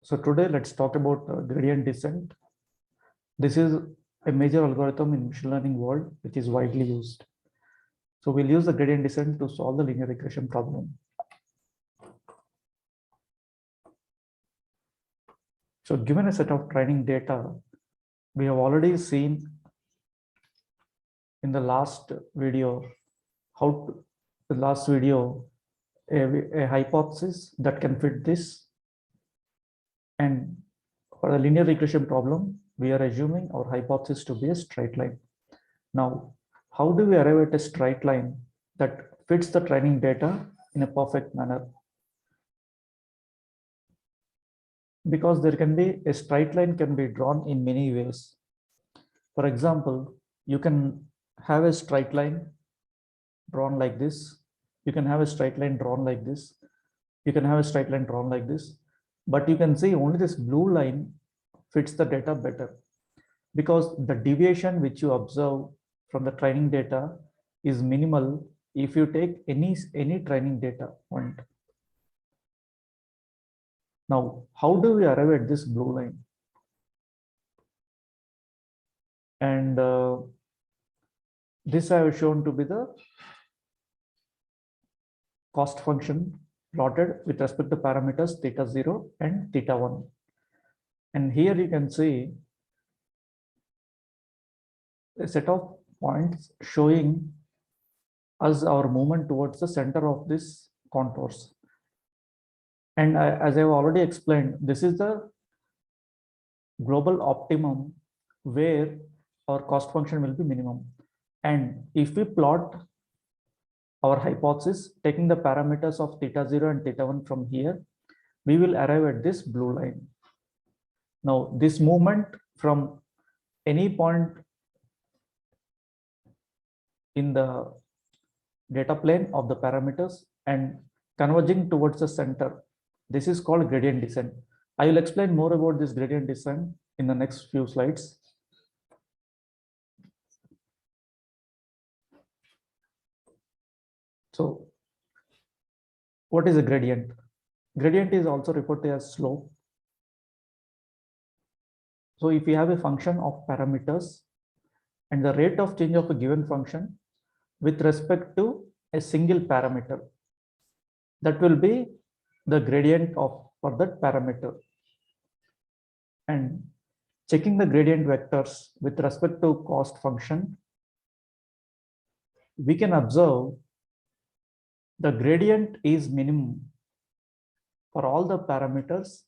So today let's talk about gradient descent. This is a major algorithm in machine learning world which is widely used. So we'll use the gradient descent to solve the linear regression problem. So given a set of training data, we have already seen in the last video a hypothesis that can fit this, and for the linear regression problem we are assuming our hypothesis to be a straight line. Now how do we arrive at a straight line that fits the training data in a perfect manner? Because there can be a straight line can be drawn in many ways. For example, you can have a straight line drawn like this. You can have a straight line drawn like this. You can have a straight line drawn like this. But you can see only this blue line fits the data better, because the deviation which you observe from the training data is minimal if you take any training data point. Now, how do we arrive at this blue line? And this I have shown to be the cost function plotted with respect to parameters θ0 and θ1. And here you can see a set of points showing us our movement towards the center of this contours. And as I have already explained, this is the global optimum where our cost function will be minimum. And if we plot our hypothesis taking the parameters of θ0 and θ1 from here, we will arrive at this blue line. Now this movement from any point in the data plane of the parameters and converging towards the center, this is called gradient descent. I will explain more about this gradient descent in the next few slides. So what is a gradient? Gradient is also referred to as slope. So if you have a function of parameters and the rate of change of a given function with respect to a single parameter, that will be the gradient for that parameter. And checking the gradient vectors with respect to cost function, we can observe the gradient is minimum for all the parameters.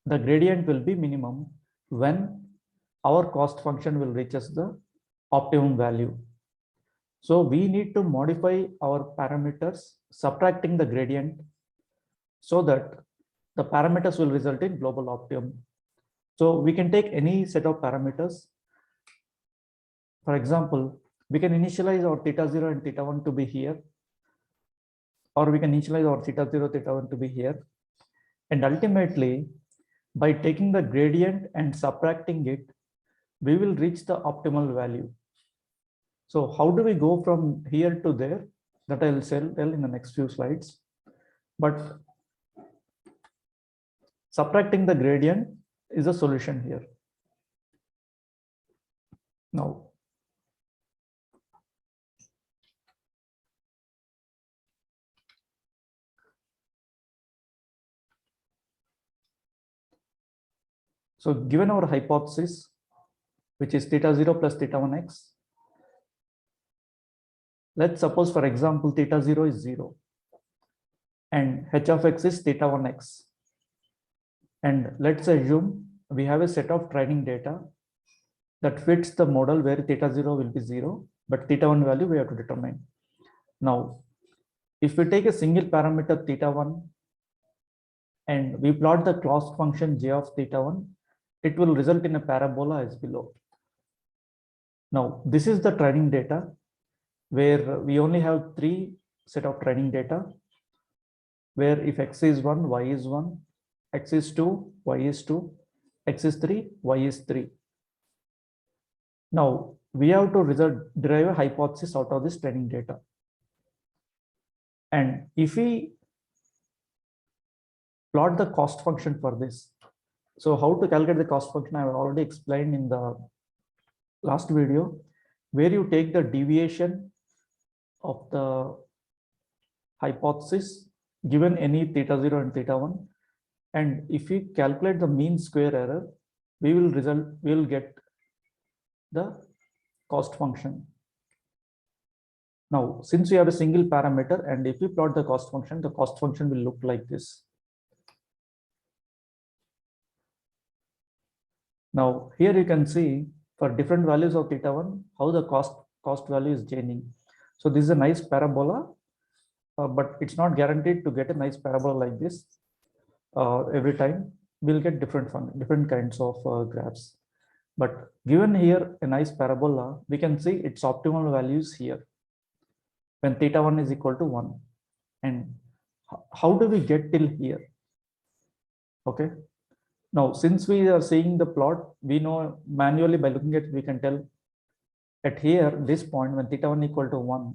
The gradient will be minimum when our cost function will reach us the optimum value. So we need to modify our parameters subtracting the gradient so that the parameters will result in global optimum. So we can take any set of parameters. For example, we can initialize our θ0 and θ1 to be here, or we can initialize our θ0, θ1 to be here. And ultimately, by taking the gradient and subtracting it, we will reach the optimal value. So how do we go from here to there? That I will tell in the next few slides. But subtracting the gradient is a solution here. Now, so given our hypothesis, which is θ0 plus θ1x, let's suppose, for example, θ0 is 0 and h of x is θ1x. And let's assume we have a set of training data that fits the model where θ0 will be 0, but θ1 value we have to determine. Now, if we take a single parameter θ1 and we plot the cost function j of θ1, it will result in a parabola as below. Now, this is the training data where we only have 3 set of training data, where if x is 1, y is 1, x is 2, y is 2, x is 3, y is 3. Now, we have to derive a hypothesis out of this training data. And if we plot the cost function for this. So how to calculate the cost function, I have already explained in the last video, where you take the deviation of the hypothesis given any theta 0 and theta 1. And if we calculate the mean square error, we will get the cost function. Now, since we have a single parameter, and if we plot the cost function will look like this. Now, here you can see for different values of theta 1, how the cost value is changing. So this is a nice parabola, but it's not guaranteed to get a nice parabola like this. Every time we'll get different kinds of graphs. But given here a nice parabola, we can see its optimal values here when theta 1 is equal to 1. And how do we get till here? Okay. Now, since we are seeing the plot, we know manually by looking at, we can tell at here, this point when theta 1 equal to 1,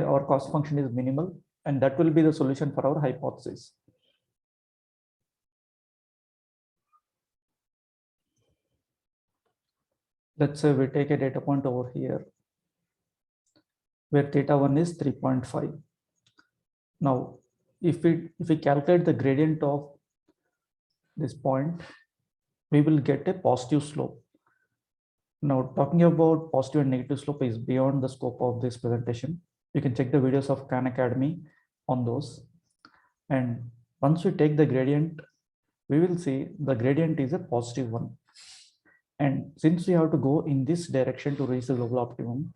our cost function is minimal, and that will be the solution for our hypothesis. Let's say we take a data point over here where theta 1 is 3.5. Now, if we calculate the gradient of this point, we will get a positive slope. Now, talking about positive and negative slope is beyond the scope of this presentation. You can check the videos of Khan Academy on those. And once we take the gradient, we will see the gradient is a positive one. And since we have to go in this direction to reach the global optimum,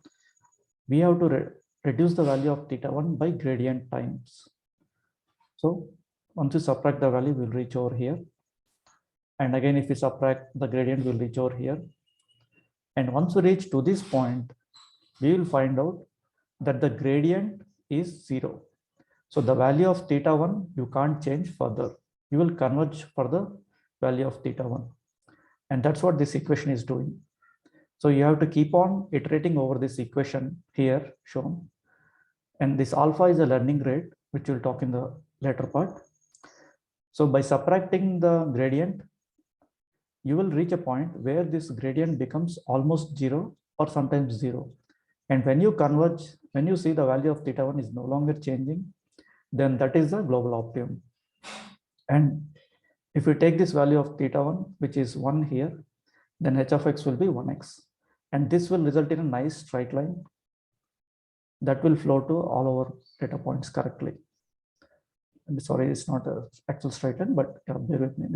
we have to reduce the value of theta 1 by gradient times. So once we subtract the value, we'll reach over here. And again, if we subtract the gradient, we'll reach over here. And once we reach to this point, we will find out that the gradient is 0. So the value of theta 1, you can't change further. You will converge for the value of theta 1. And that's what this equation is doing. So you have to keep on iterating over this equation here shown. And this alpha is a learning rate, which we'll talk in the later part. So by subtracting the gradient, you will reach a point where this gradient becomes almost 0 or sometimes 0. And when you converge, when you see the value of theta 1 is no longer changing, then that is the global optimum. And if we take this value of theta 1, which is 1 here, then h of x will be 1x. And this will result in a nice straight line that will flow to all our data points correctly. And sorry, it's not an actual straight line, but bear with me.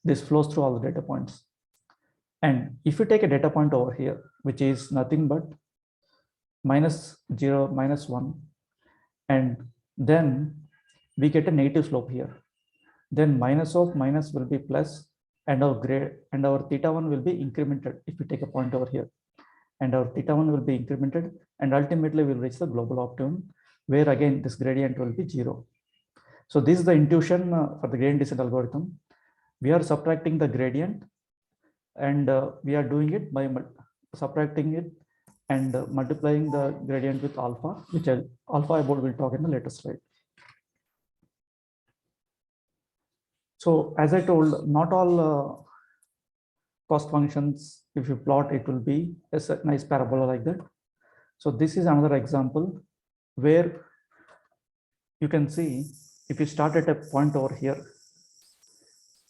This flows through all the data points. And if you take a data point over here, which is nothing but -0, -1, and then we get a negative slope here. Then minus of minus will be plus, and our grade and our theta 1 will be incremented if we take a point over here. And our theta 1 will be incremented, and ultimately we'll reach the global optimum, where again this gradient will be 0. So this is the intuition for the gradient descent algorithm. We are subtracting the gradient, and we are doing it by subtracting it and multiplying the gradient with alpha, which alpha about we'll talk in the later slide. So as I told, not all cost functions, if you plot, it will be a nice parabola like that. So this is another example where you can see if you start at a point over here,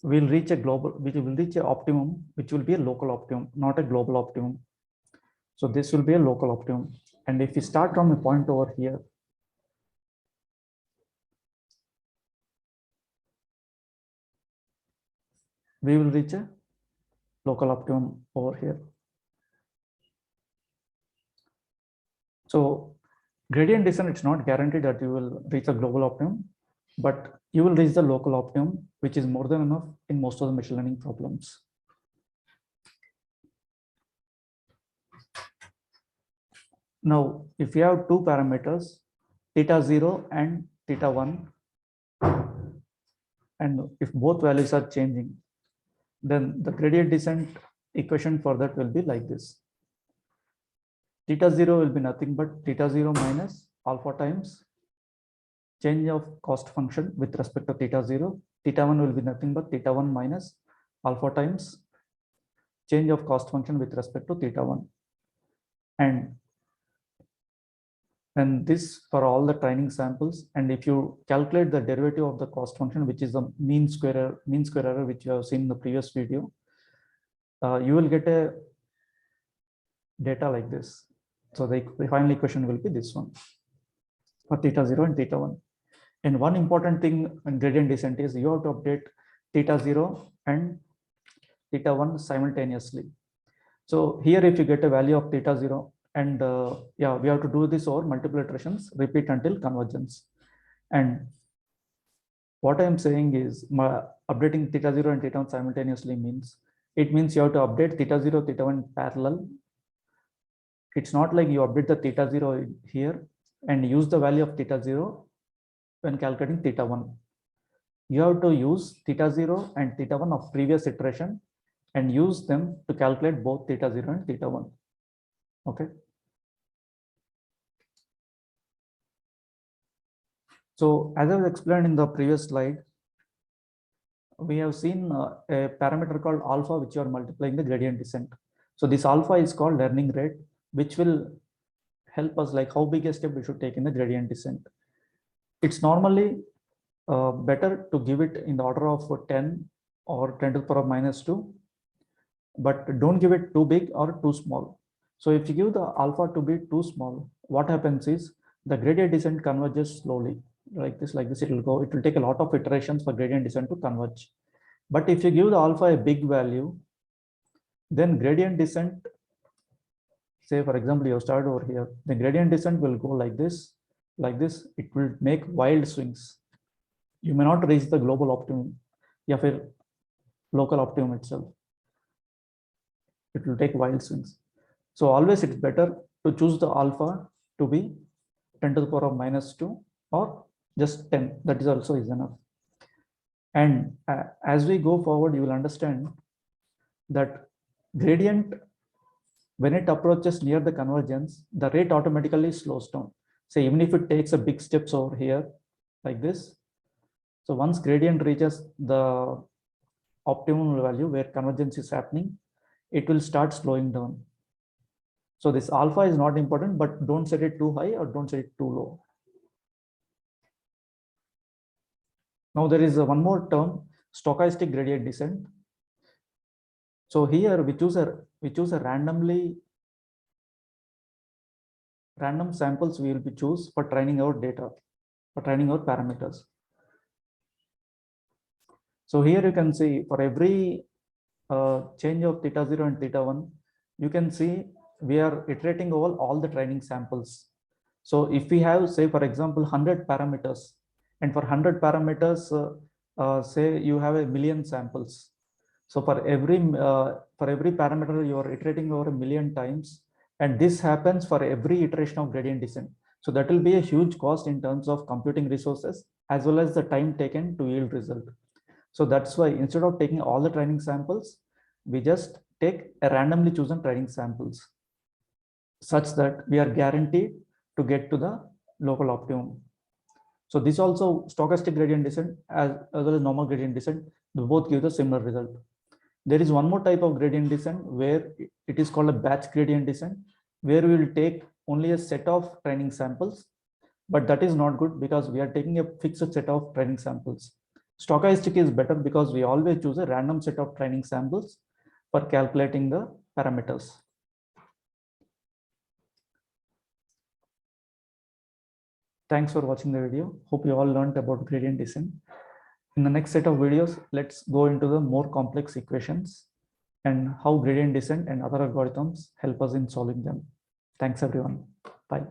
we'll reach a global, which will reach an optimum, which will be a local optimum, not a global optimum. So this will be a local optimum. And if we start from a point over here, we will reach a local optimum over here. So gradient descent, it's not guaranteed that you will reach a global optimum, but you will reach the local optimum, which is more than enough in most of the machine learning problems. Now, if you have two parameters, theta 0 and theta 1, and if both values are changing, then the gradient descent equation for that will be like this. Theta 0 will be nothing but theta 0 minus alpha times change of cost function with respect to theta 0. Theta 1 will be nothing but theta 1 minus alpha times change of cost function with respect to theta 1. And this for all the training samples. And if you calculate the derivative of the cost function, which is the mean square error, which you have seen in the previous video, you will get a data like this. So the final equation will be this one for theta 0 and theta 1. And one important thing in gradient descent is you have to update theta 0 and theta 1 simultaneously. So here, if you get a value of theta 0, and yeah, we have to do this over multiple iterations, repeat until convergence. And what I am saying is updating theta 0 and theta 1 simultaneously means, it means you have to update theta 0, theta 1 parallel. It's not like you update the theta 0 here and use the value of theta 0 when calculating theta 1. You have to use theta 0 and theta 1 of previous iteration and use them to calculate both theta 0 and theta 1. Okay. So as I was explained in the previous slide, we have seen a parameter called alpha, which you are multiplying the gradient descent. So this alpha is called learning rate, which will help us like how big a step we should take in the gradient descent. It's normally better to give it in the order of 10 or 10 to the power minus 2, but don't give it too big or too small. So if you give the alpha to be too small, what happens is the gradient descent converges slowly. Like this, it will take a lot of iterations for gradient descent to converge. But if you give the alpha a big value, then gradient descent, say for example, you have started over here, the gradient descent will go like this, it will make wild swings. You may not reach the global optimum, local optimum itself. It will take wild swings. So always it's better to choose the alpha to be 10 to the power of minus 2 or just 10. That is also is enough. And as we go forward, you will understand that gradient, when it approaches near the convergence, the rate automatically slows down. Say even if it takes a big steps over here like this. So once gradient reaches the optimum value where convergence is happening, it will start slowing down. So this alpha is not important, but don't set it too high or don't set it too low. Now there is one more term, stochastic gradient descent. So here we choose a random samples we will be choose for training our data, for training our parameters. So here you can see for every change of theta 0 and theta 1, you can see we are iterating over all the training samples. So if we have, say for example, 100 parameters, and for 100 parameters, say you have 1,000,000 samples. So for every parameter, you are iterating over 1,000,000 times, and this happens for every iteration of gradient descent. So that will be a huge cost in terms of computing resources as well as the time taken to yield result. So that's why instead of taking all the training samples, we just take a randomly chosen training samples such that we are guaranteed to get to the local optimum. So this also stochastic gradient descent as well as normal gradient descent, they both give the similar result. There is one more type of gradient descent where it is called a batch gradient descent, where we will take only a set of training samples, but that is not good because we are taking a fixed set of training samples. Stochastic is better because we always choose a random set of training samples for calculating the parameters. Thanks for watching the video. Hope you all learned about gradient descent. In the next set of videos, let's go into the more complex equations and how gradient descent and other algorithms help us in solving them. Thanks everyone. Bye.